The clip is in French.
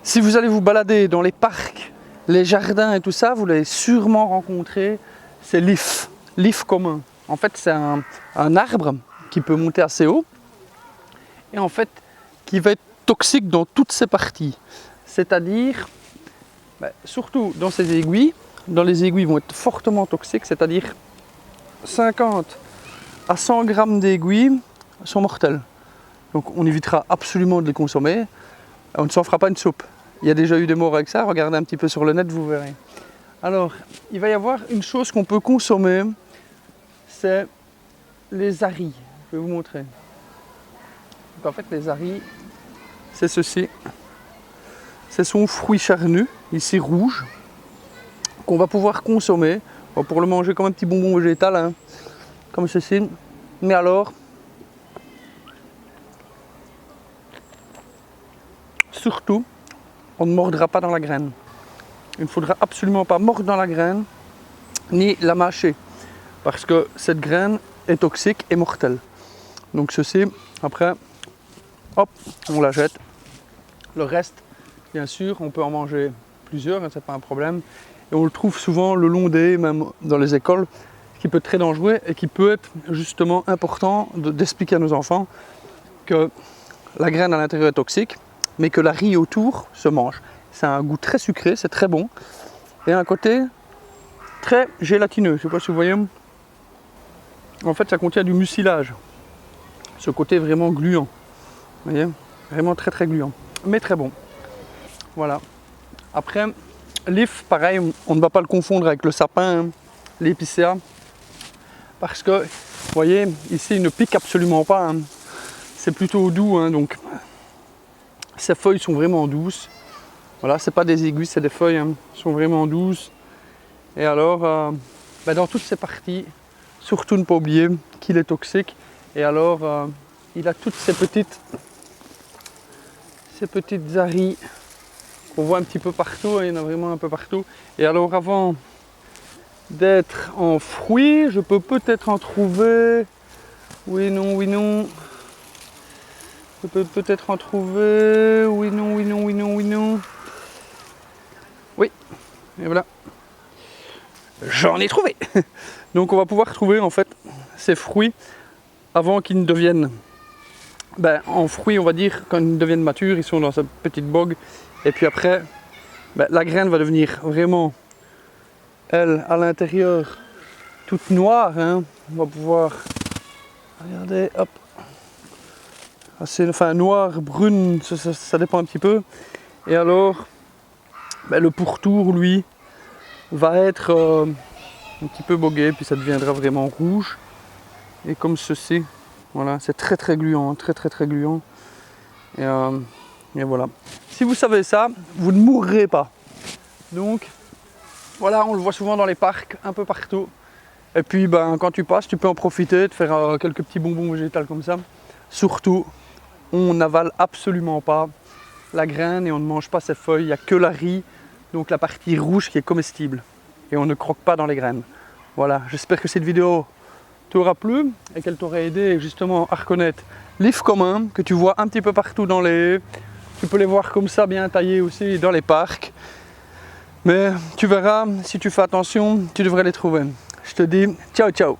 Si vous allez vous balader dans les parcs, les jardins et tout ça, vous l'avez sûrement rencontré, c'est l'if, l'if commun. En fait, c'est un arbre qui peut monter assez haut et en fait qui va être toxique dans toutes ses parties. C'est-à-dire, surtout dans ses aiguilles, dans les aiguilles vont être fortement toxiques, c'est-à-dire 50 à 100 grammes d'aiguilles sont mortels. Donc on évitera absolument de les consommer, on ne s'en fera pas une soupe. Il y a déjà eu des morts avec ça, regardez un petit peu sur le net, vous verrez. Alors, il va y avoir une chose qu'on peut consommer, c'est les haris. Je vais vous montrer. Donc en fait, les haris, c'est ceci. C'est son fruit charnu, ici rouge, qu'on va pouvoir consommer. Bon, pour le manger comme un petit bonbon végétal, hein, comme ceci. Mais alors, surtout, on ne mordra pas dans la graine. Il ne faudra absolument pas mordre dans la graine, ni la mâcher, parce que cette graine est toxique et mortelle. Donc ceci, après, hop, on la jette. Le reste, bien sûr, on peut en manger plusieurs, hein, c'est pas un problème. Et on le trouve souvent le long des haies, même dans les écoles, qui peut être très dangereux et qui peut être justement important d'expliquer à nos enfants que la graine à l'intérieur est toxique, mais que la riz autour se mange. C'est un goût très sucré, c'est très bon. Et un côté très gélatineux, je ne sais pas si vous voyez. En fait, ça contient du mucilage. Ce côté vraiment gluant. Vous voyez, vraiment très très gluant, mais très bon. Voilà. Après, l'if, pareil, on ne va pas le confondre avec le sapin, hein, l'épicéa. Parce que, vous voyez, ici, il ne pique absolument pas. Hein. C'est plutôt doux, hein, donc ces feuilles sont vraiment douces. Voilà, c'est pas des aiguilles, c'est des feuilles, hein, sont vraiment douces. Et alors, dans toutes ces parties, surtout ne pas oublier qu'il est toxique. Et alors, il a toutes ces petites haris qu'on voit un petit peu partout, hein, il y en a vraiment un peu partout. Et alors, avant d'être en fruits, je peux peut-être en trouver. Oui, non, oui, non. Je peux peut-être en trouver. Oui, non, oui, non, oui, non, oui, non. Oui, et voilà. J'en ai trouvé. Donc on va pouvoir trouver en fait ces fruits avant qu'ils ne deviennent en fruits, on va dire, quand ils deviennent matures, ils sont dans cette petite bogue. Et puis après, la graine va devenir vraiment, elle, à l'intérieur, toute noire. Hein. On va pouvoir, regardez, hop, assez, enfin noire, brune, ça dépend un petit peu. Et alors, le pourtour, lui, va être un petit peu bogué, puis ça deviendra vraiment rouge. Et comme ceci, voilà, c'est très très gluant, très très très gluant. Et voilà. Si vous savez ça, vous ne mourrez pas. Donc, voilà, on le voit souvent dans les parcs, un peu partout. Et puis, quand tu passes, tu peux en profiter, de faire quelques petits bonbons végétaux comme ça. Surtout, on n'avale absolument pas la graine et on ne mange pas ses feuilles. Il n'y a que la riz, donc la partie rouge qui est comestible. Et on ne croque pas dans les graines. Voilà, j'espère que cette vidéo t'aura plu et qu'elle t'aura aidé justement à reconnaître l'if commun que tu vois un petit peu partout dans les haies. Tu peux les voir comme ça bien taillés aussi dans les parcs. Mais tu verras, si tu fais attention, tu devrais les trouver. Je te dis ciao ciao.